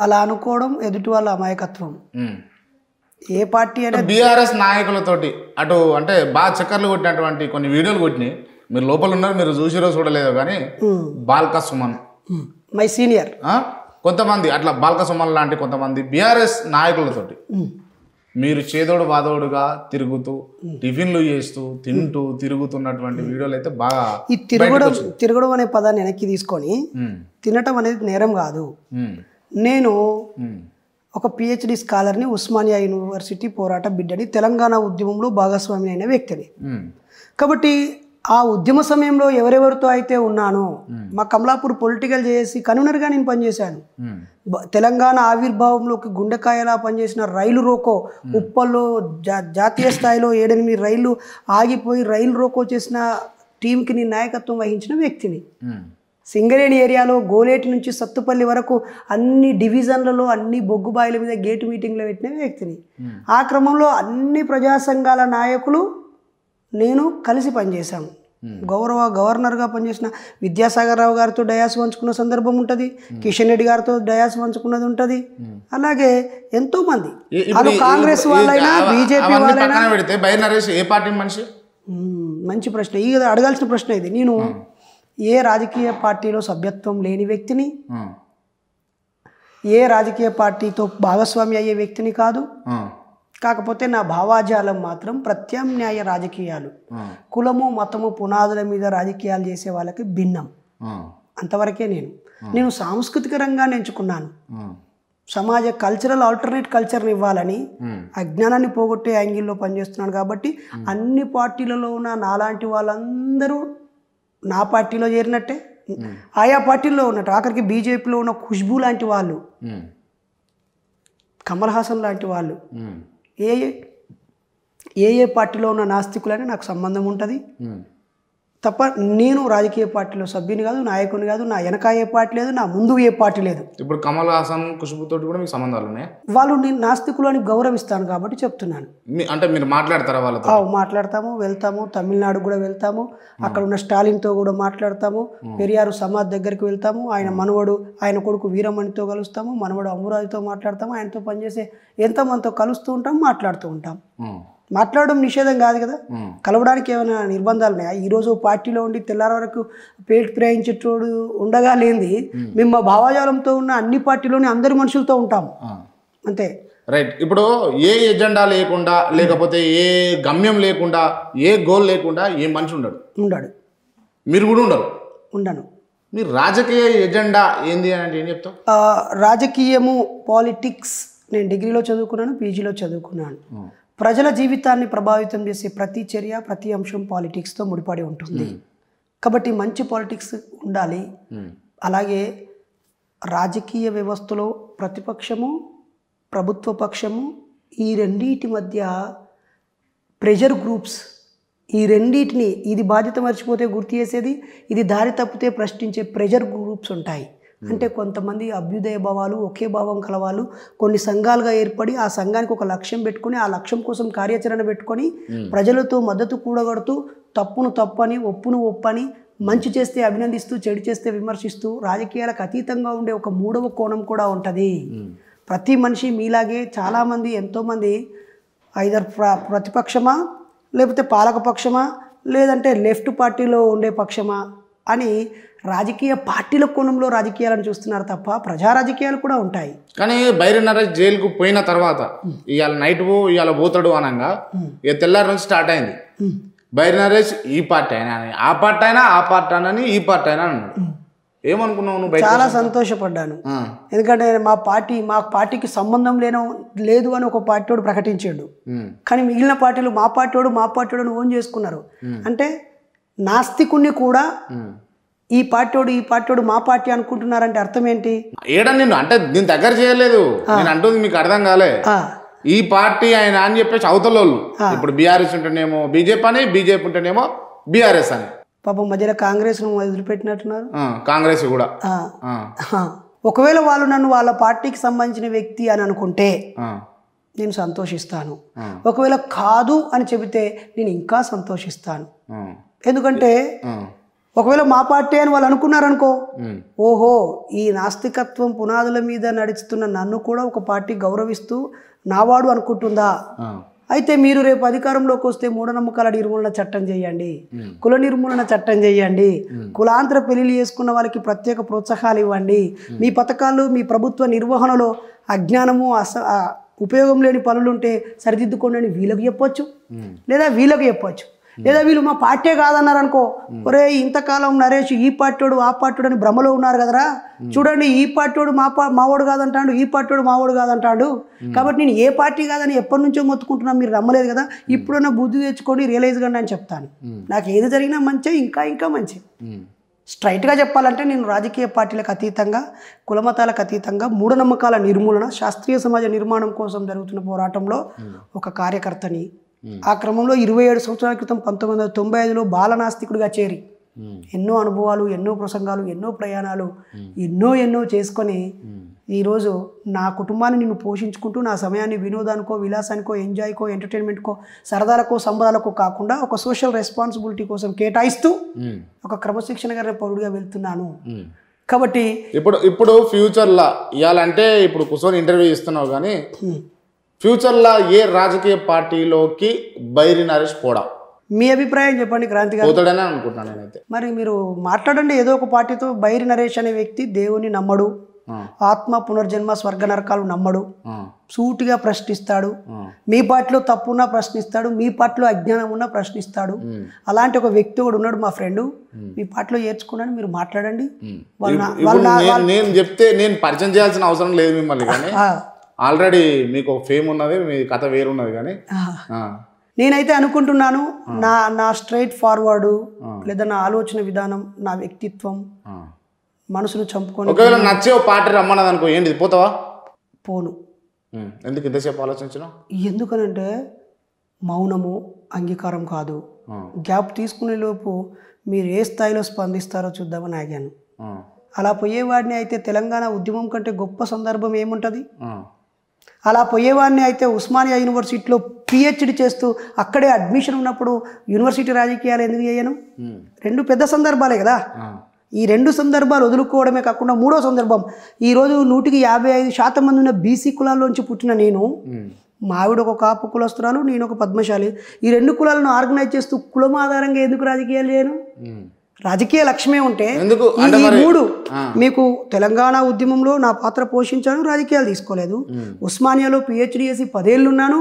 అలా అనుకోవడం ఎదుటి వాళ్ళ అమాయకత్వం. ఏ పార్టీ అయినా బీఆర్ఎస్ నాయకులతోటి అటు అంటే బాగా చక్కర్లు కొట్టినటువంటి కొన్ని వీడియోలు కొట్టినాయి. మీరు లోపల ఉన్నారు, మీరు చూసిరో చూడలేదో కానీ బాల్కా సుమన్ మై సీనియర్ కొంతమంది అట్లా బాల్కా సుమన్ లాంటి కొంతమంది బీఆర్ఎస్ నాయకులతోటి మీరు చేదోడు వాదోడుగా తిరుగుతూ టిఫిన్లు చేస్తూ తింటూ తిరుగుతున్నటువంటి వీడియోలు అయితే బాగా ఈ తిరగడం అనే పదాన్ని వెనక్కి తీసుకొని తినటం అనేది నేరం కాదు. నేను ఒక పిహెచ్డి స్కాలర్ని, ఉస్మానియా యూనివర్సిటీ పోరాట బిడ్డని, తెలంగాణ ఉద్యమంలో భాగస్వామి అయిన వ్యక్తిని. కాబట్టి ఆ ఉద్యమ సమయంలో ఎవరెవరితో అయితే ఉన్నానో, మా కమలాపూర్ పొలిటికల్ చేసి కన్వీనర్గా నేను పనిచేశాను. తెలంగాణ ఆవిర్భావంలోకి గుండెకాయలా పనిచేసిన రైలు రోకో, ఉప్పల్లో జాతీయ స్థాయిలో 7-8 రైళ్లు ఆగిపోయి రైలు రోకో చేసిన టీంకి నేను నాయకత్వం వహించిన వ్యక్తిని. సింగరేణి ఏరియాలో గోలేటి నుంచి సత్తుపల్లి వరకు అన్ని డివిజన్లలో అన్ని బొగ్గుబాయిల మీద గేటు మీటింగ్లో పెట్టిన వ్యక్తిని. ఆ క్రమంలో అన్ని ప్రజా సంఘాల నాయకులు నేను కలిసి పనిచేశాము. గవర్నర్గా పనిచేసిన విద్యాసాగర్ రావు గారితో డయాస్ పంచుకున్న సందర్భం ఉంటుంది, కిషన్ రెడ్డి గారితో డయాస్ పంచుకున్నది ఉంటుంది. అలాగే ఎంతోమంది కాంగ్రెస్ వాళ్ళైనా బీజేపీ వాళ్ళైనా. మంచి ప్రశ్న, ఈ అడగాల్సిన ప్రశ్న ఇది. నేను ఏ రాజకీయ పార్టీలో సభ్యత్వం లేని వ్యక్తిని, ఏ రాజకీయ పార్టీతో భాగస్వామి అయ్యే వ్యక్తిని కాదు. కాకపోతే నా భావాజాలం మాత్రం ప్రత్యామ్నాయ రాజకీయాలు, కులము మతము పునాదుల మీద రాజకీయాలు చేసే వాళ్ళకి భిన్నం. అంతవరకే నేను సాంస్కృతిక రంగాన్ని ఎంచుకున్నాను. సమాజ కల్చరల్ ఆల్టర్నేట్ కల్చర్ని ఇవ్వాలని అజ్ఞానాన్ని పోగొట్టే యాంగిల్లో పనిచేస్తున్నాను. కాబట్టి అన్ని పార్టీలలో ఉన్న నాలాంటి వాళ్ళందరూ నా పార్టీలో చేరినట్టే, ఆయా పార్టీల్లో ఉన్నట్టు. ఆఖరికి బీజేపీలో ఉన్న ఖుష్బూ లాంటి వాళ్ళు, కమల్ హాసన్ లాంటి వాళ్ళు, ఏ పార్టీలో ఉన్న నాస్తికులని నాకు సంబంధం ఉంటుంది తప్ప నేను రాజకీయ పార్టీలో సభ్యుని కాదు, నాయకుని కాదు. నా వెనక ఏ పార్టీ లేదు, నా ముందు ఏ పార్టీ లేదు. ఇప్పుడు కమల్ హాసన్ ఖుష్బూతో కూడా మీకు సంబంధాలు ఉన్నాయి? వాళ్ళు నేను నాస్తికులు అని గౌరవిస్తాను కాబట్టి చెప్తున్నాను. అంటే మీరు మాట్లాడతారా వాళ్ళతో? మాట్లాడతాము, వెళ్తాము. తమిళనాడు కూడా వెళ్తాము, అక్కడ ఉన్న స్టాలిన్తో కూడా మాట్లాడతాము. పెరియారు సమాజ్ దగ్గరికి వెళ్తాము. ఆయన మనవడు, ఆయన కొడుకు వీరమణితో కలుస్తాము. మనవడు అమరావతితో మాట్లాడతాము. ఆయనతో పనిచేసే ఎంతమందితో కలుస్తూ ఉంటాం, మాట్లాడుతూ ఉంటాం. మాట్లాడడం నిషేధం కాదు కదా, కలవడానికి ఏమైనా నిర్బంధాలు ఉన్నాయా? ఈరోజు పార్టీలో ఉండి తెల్లారి వరకు పేటు ప్రయాణించేటోడు ఉండగా లేనిది మేము మా భావజాలంతో ఉన్న అన్ని పార్టీలోని అందరి మనుషులతో ఉంటాం అంతే. రైట్. ఇప్పుడు ఏ ఎజెండా లేకుండా, లేకపోతే ఏ గమ్యం లేకుండా, ఏ గోల్ లేకుండా ఏ మనిషి ఉండడు. మీరు కూడా ఉండను. మీరు రాజకీయ ఎజెండా ఏంది అంటే ఏం చెప్తావు? రాజకీయము, పాలిటిక్స్ నేను డిగ్రీలో చదువుకున్నాను, పీజీలో చదువుకున్నాను. ప్రజల జీవితాన్ని ప్రభావితం చేసే ప్రతి చర్య, ప్రతి అంశం పాలిటిక్స్తో ముడిపడి ఉంటుంది. కాబట్టి మంచి పాలిటిక్స్ ఉండాలి. అలాగే రాజకీయ వ్యవస్థలో ప్రతిపక్షము, ప్రభుత్వ పక్షము, ఈ రెండింటి మధ్య ప్రెషర్ గ్రూప్స్, ఈ రెండింటిని ఇది బాధ్యత మర్చిపోతే గుర్తు చేసేది, ఇది దారి తప్పితే ప్రశ్నించే ప్రెషర్ గ్రూప్స్ ఉంటాయి. అంటే కొంతమంది అభ్యుదయ భావాలు, ఒకే భావం కలవాళ్ళు కొన్ని సంఘాలుగా ఏర్పడి ఆ సంఘానికి ఒక లక్ష్యం పెట్టుకొని ఆ లక్ష్యం కోసం కార్యాచరణ పెట్టుకొని ప్రజలతో మద్దతు కూడగడుతూ తప్పును తప్పని, ఒప్పును ఒప్పని, మంచి చేస్తే అభినందిస్తూ, చెడు చేస్తే విమర్శిస్తూ రాజకీయాలకు అతీతంగా ఉండే ఒక మూడవ కోణం కూడా ఉంటుంది. ప్రతి మనిషి మీలాగే చాలామంది, ఎంతోమంది ఐదర్ ప్రతిపక్షమా, లేకపోతే పాలకపక్షమా, లేదంటే లెఫ్ట్ పార్టీలో ఉండే పక్షమా అని రాజకీయ పార్టీల కోణంలో రాజకీయాలను చూస్తున్నారు తప్ప ప్రజా రాజకీయాలు కూడా ఉంటాయి. కానీ బైరి నరేష్ జైలుకు పోయిన తర్వాత ఇవాళ నైట్ ఇవాళ పోతాడు అనగా ఇక తెల్లారి నుంచి స్టార్ట్ అయింది. బైరి నరేష్ ఈ పార్టీ అయినా, ఆ పార్టీ అయినా, ఆ పార్టీ అయినా, ఈ పార్టీ అయినా అన్నాడు. ఏమనుకున్నావు నువ్వు? చాలా సంతోషపడ్డాను. ఎందుకంటే మా పార్టీకి సంబంధం లేదు అని ఒక పార్టీ ప్రకటించాడు. కానీ మిగిలిన పార్టీలు మా పార్టీ ఓన్ చేసుకున్నారు. అంటే నాస్తికుణ్ణి కూడా ఈ పార్టీడు మా పార్టీ అనుకుంటున్నారంటే అర్థం ఏంటి? ఏడా నిన్ను అంటే దీని దగ్గర చేయలేదు, నేను అంటుంది మీకు అర్థం కాలే. ఈ పార్టీ ఆయన అని చెప్పేసి అవతలోళ్ళు ఇప్పుడు బీఆర్ఎస్ ఉంటేనేమో బీజేపీ అని, బీజేపీ ఉంటేనేమో బీఆర్ఎస్ అని. పాపం మధ్యలో కాంగ్రెస్ వదిలిపెట్టినట్టున్నారు. కాంగ్రెస్ కూడా ఒకవేళ వాళ్ళు నన్ను వాళ్ళ పార్టీకి సంబంధించిన వ్యక్తి అని అనుకుంటే నేను సంతోషిస్తాను. ఒకవేళ కాదు అని చెబితే నేను ఇంకా సంతోషిస్తాను. ఎందుకంటే ఒకవేళ మా పార్టీ అని వాళ్ళు అనుకున్నారనుకో, ఓహో ఈ నాస్తికత్వం పునాదుల మీద నడుస్తున్న నన్ను కూడా ఒక పార్టీ గౌరవిస్తూ నావాడు అనుకుంటుందా? అయితే మీరు రేపు అధికారంలోకి వస్తే మూఢనమ్మకాల నిర్మూలన చట్టం చేయండి, కుల నిర్మూలన చట్టం చేయండి, కులాంతర పెళ్లిళ్ళు చేసుకున్న వాళ్ళకి ప్రత్యేక ప్రోత్సాహాలు ఇవ్వండి, మీ పథకాలు మీ ప్రభుత్వ నిర్వహణలో అజ్ఞానము ఉపయోగం లేని పనులుంటే సరిదిద్దుకోండి అని వీళ్ళకి చెప్పొచ్చు, లేదా వీళ్ళకి చెప్పొచ్చు. లేదా వీళ్ళు మా పార్టీ కాదన్నారు అనుకో, ఒరే ఇంతకాలం నరేష్ ఈ పార్టీడు ఆ పార్టీడు అని భ్రమలో ఉన్నారు కదరా, చూడండి ఈ పార్టీడు మావాడు కాదంటాడు, ఈ పార్టీడు మావాడు కాదంటాడు, కాబట్టి నేను ఏ పార్టీ కాదని ఎప్పటి నుంచో మొత్తుకుంటున్నా, మీరు నమ్మలేదు కదా, ఇప్పుడున్న బుద్ధి తెచ్చుకొని రియలైజ్ కండి అని చెప్తాను. నాకు ఏది జరిగినా మంచి, ఇంకా ఇంకా మంచి. స్ట్రైట్గా చెప్పాలంటే నేను రాజకీయ పార్టీలకు అతీతంగా, కులమతాలకు అతీతంగా మూఢనమ్మకాల నిర్మూలన, శాస్త్రీయ సమాజ నిర్మాణం కోసం జరుగుతున్న పోరాటంలో ఒక కార్యకర్తని. ఆ క్రమంలో 27 సంవత్సరాల క్రితం 1995లో బాలనాస్తికుడిగా చేరి ఎన్నో అనుభవాలు, ఎన్నో ప్రసంగాలు, ఎన్నో ప్రయాణాలు, ఎన్నో చేసుకొని ఈరోజు నా కుటుంబాన్ని నిన్ను పోషించుకుంటూ నా సమయాన్ని వినోదానికో, విలాసానికో, ఎంజాయ్కో, ఎంటర్టైన్మెంట్కో, సరదాలకో, సంబరాలకో కాకుండా ఒక సోషల్ రెస్పాన్సిబిలిటీ కోసం కేటాయిస్తూ ఒక క్రమశిక్షణ గారి పౌరుడిగా వెళ్తున్నాను. కాబట్టి ఇప్పుడు ఫ్యూచర్లో ఇవ్వాలంటే ఇప్పుడు కూర్చొని ఇంటర్వ్యూ ఇస్తున్నావు, కానీ ఫ్యూచర్లో ఏ రాజకీయ పార్టీలోకి బైరి నరేష్ పోడా? మీ అభిప్రాయం చెప్పండి క్రాంతి గారు. పోతాడని అనుకుంటున్నాను నేనైతే. మరి మీరు మాట్లాడండి ఏదో ఒక పార్టీతో. బైరి నరేష్ అనే వ్యక్తి దేవుని నమ్మడు, ఆత్మ పునర్జన్మ స్వర్గ నరకాలు నమ్మడు, సూటిగా ప్రశ్నిస్తాడు, మీ పార్టీలో తప్పున్నా ప్రశ్నిస్తాడు, మీ పార్టీలో అజ్ఞానం ఉన్నా ప్రశ్నిస్తాడు. అలాంటి ఒక వ్యక్తి కూడా ఉన్నాడు మా ఫ్రెండ్, మీ పార్టీలో చేర్చుకున్నాను, మీరు మాట్లాడండి. నేను చెప్తే నేను పరిచయం చేయాల్సిన అవసరం లేదు మిమ్మల్ని, కానీ ఆల్రెడీ మీకు ఫేమ్ ఉన్నది, మీ కథ వేరున్నది. కానీ నేనైతే అనుకుంటున్నాను నా స్ట్రైట్ ఫార్వర్డు, లేదా నా ఆలోచన విధానం, నా వ్యక్తిత్వం మనసును చంపుకొని, ఒకవేళ నచ్చే పార్టీ రమ్మన్నది అనుకో, ఏంటి పోతావా? పోను. ఎందుకు ఇంతసేపు ఆలోచించిన? ఎందుకనంటే మౌనము అంగీకారం కాదు. గ్యాప్ తీసుకునే లోపు మీరు ఏ స్థాయిలో స్పందిస్తారో చూద్దామని ఆగాను. అలా పోయేవాడిని అయితే తెలంగాణ ఉద్యమం కంటే గొప్ప సందర్భం ఏముంటుంది? అలా పోయేవాడిని అయితే ఉస్మానియా యూనివర్సిటీలో పిహెచ్డి చేస్తూ అక్కడే అడ్మిషన్ ఉన్నప్పుడు యూనివర్సిటీ రాజకీయాలు ఎందుకు చేయను? రెండు పెద్ద సందర్భాలే కదా. ఈ రెండు సందర్భాలు వదులుకోవడమే కాకుండా మూడో సందర్భం, ఈరోజు 155% మంది ఉన్న బీసీ కులాల్లోంచి పుట్టిన నేను, మా ఆవిడ ఒక కాపు కులస్తురాలు, నేను ఒక పద్మశాలి, ఈ రెండు కులాలను ఆర్గనైజ్ చేస్తూ కులం ఆధారంగా ఎందుకు రాజకీయాలు చేయను? రాజకీయ లక్ష్యమే ఉంటే ఈ మూడు, మీకు తెలంగాణ ఉద్యమంలో నా పాత్ర పోషించాను, రాజకీయాలు తీసుకోలేదు. ఉస్మానియాలో పిహెచ్డి చేసి 10 ఏళ్ళు ఉన్నాను,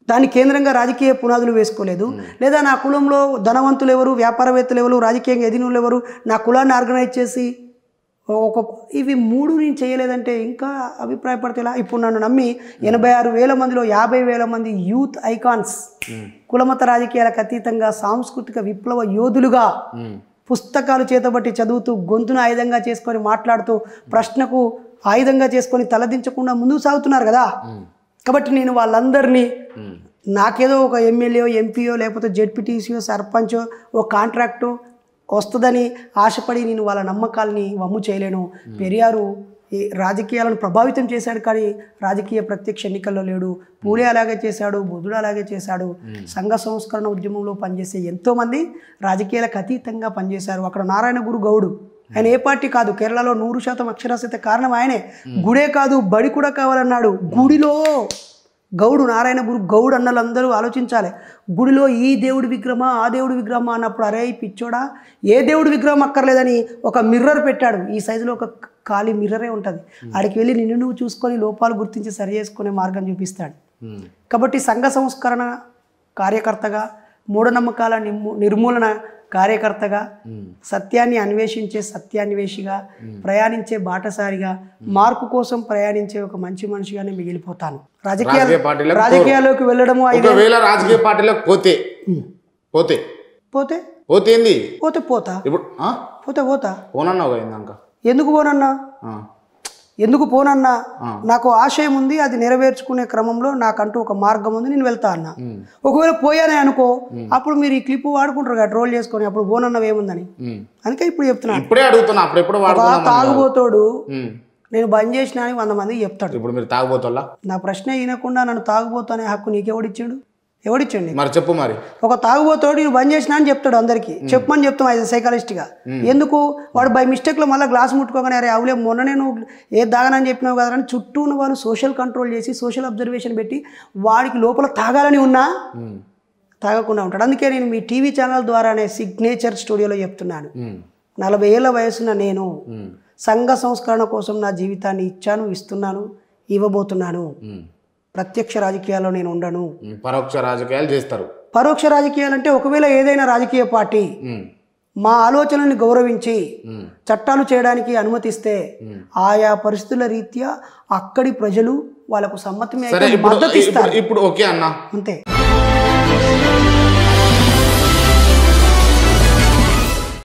దాని కేంద్రంగా రాజకీయ పునాదులు వేసుకోలేదు. లేదా నా కులంలో ధనవంతులు ఎవరు, వ్యాపారవేత్తలు ఎవరు, రాజకీయంగా ఎదినులు ఎవరు, నా కులాన్ని ఆర్గనైజ్ చేసి ఇవి మూడు నేను చేయలేదంటే ఇంకా అభిప్రాయపడతేలా? ఇప్పుడు నన్ను నమ్మి 86,000 మందిలో 50,000 మంది యూత్ ఐకాన్స్, కులమత రాజకీయాలకు అతీతంగా సాంస్కృతిక విప్లవ యోధులుగా పుస్తకాలు చేతబట్టి చదువుతూ, గొంతును ఆయుధంగా చేసుకొని మాట్లాడుతూ, ప్రశ్నకు ఆయుధంగా చేసుకొని తలదించకుండా ముందుకు సాగుతున్నారు కదా. కాబట్టి నేను వాళ్ళందరినీ నాకేదో ఒక ఎమ్మెల్యే, ఎంపీయో, లేకపోతే జెడ్పీటీసీయో, సర్పంచో, ఓ కాంట్రాక్టో వస్తుందని ఆశపడి నేను వాళ్ళ నమ్మకాలని వమ్ము చేయలేను. పెరియారు రాజకీయాలను ప్రభావితం చేశాడు, కానీ రాజకీయ ప్రత్యక్ష ఎన్నికల్లో లేడు. పూలే అలాగే చేశాడు, బుద్ధుడు అలాగే చేశాడు. సంఘ సంస్కరణ ఉద్యమంలో పనిచేసే ఎంతోమంది రాజకీయాలకు అతీతంగా పనిచేశారు. అక్కడ నారాయణ గురు గౌడు, ఆయన ఏ పార్టీ కాదు, కేరళలో 100% అక్షరాస్యత కారణం ఆయనే. గుడే కాదు బడి కూడా కావాలన్నాడు. గుడిలో గౌడు, నారాయణ గురు గౌడు అన్నలందరూ ఆలోచించాలి. గుడిలో ఈ దేవుడి విగ్రహమా ఆ దేవుడి విగ్రహమా అన్నప్పుడు, అరే పిచ్చోడా ఏ దేవుడి విగ్రహం అక్కర్లేదని ఒక మిర్రర్ పెట్టాడు. ఈ సైజులో ఒక ఖాళీ మిర్రరే ఉంటుంది. ఆడికి వెళ్ళి నిన్ను నువ్వు చూసుకొని లోపాలు గుర్తించి సరి చేసుకునే మార్గం చూపిస్తాడు. కాబట్టి సంఘ సంస్కరణ కార్యకర్తగా, మూఢనమ్మకాల నిర్మూలన కార్యకర్తగా, సత్యాన్ని అన్వేషించే సత్యాన్వేషిగా, ప్రయాణించే బాటసారిగా, మార్పు కోసం ప్రయాణించే ఒక మంచి మనిషిగానే మిగిలిపోతాను. రాజకీయాల్లోకి వెళ్ళడము, రాజకీయ పార్టీలోకి పోతే పోతే పోతే పోతే పోతా పోతే పోతా పోనన్నా. ఎందుకు పోనన్నా? ఎందుకు పోనన్నా? నాకు ఆశయం ఉంది, అది నెరవేర్చుకునే క్రమంలో నాకంటూ ఒక మార్గం ఉంది, నేను వెళ్తా అన్నా. ఒకవేళ పోయానే అనుకో, అప్పుడు మీరు ఈ క్లిప్ వాడుకుంటారు కదా ట్రోల్ చేసుకొని, అప్పుడు పోనన్నవి ఏముందని. అందుకే ఇప్పుడు చెప్తున్నా. తాగుబోతోడు నేను బంద్ చేసిన అని 100 మందికి చెప్తాడు. ఇప్పుడు మీరు తాగుబోతుల్లా? నా ప్రశ్న వినకుండా నన్ను తాగుబోతు అనే హక్కు నీకెవడిచ్చాడు? ఎవడిచ్చండి? మరి చెప్పు మరి. ఒక తాగుబోతోడు నేను బంద్ చేసినా అని చెప్తాడు అందరికి, చెప్పమని చెప్తాం అది సైకాలజిస్ట్గా. ఎందుకు వాడు బై మిస్టేక్లో మళ్ళీ గ్లాస్ ముట్టుకోగానే అరే అవులే మొన్న నేను ఏ దాగనని చెప్పినావు కదా అని చుట్టూ ఉన్న వాళ్ళు సోషల్ కంట్రోల్ చేసి సోషల్ అబ్జర్వేషన్ పెట్టి వాడికి లోపల తాగాలని ఉన్నా తాగకుండా ఉంటాడు. అందుకే నేను మీ టీవీ ఛానల్ ద్వారానే సిగ్నేచర్ స్టూడియోలో చెప్తున్నాను, 40 ఏళ్ల వయసున్న నేను సంఘ సంస్కరణ కోసం నా జీవితాన్ని ఇచ్చాను, ఇస్తున్నాను, ఇవ్వబోతున్నాను. ప్రత్యక్ష రాజకీయాల్లో నేను ఉండను. పరోక్ష రాజకీయాలు చేస్తారు. పరోక్ష రాజకీయాలంటే ఒకవేళ ఏదైనా రాజకీయ పార్టీ మా ఆలోచనల్ని గౌరవించి చట్టాలు చేయడానికి అనుమతిస్తే ఆయా పరిస్థితుల రీత్యా అక్కడి ప్రజలు వాళ్ళకు సమ్మతమే మద్దతు ఇస్తారు. ఇప్పుడు ఓకే అన్న అంతే.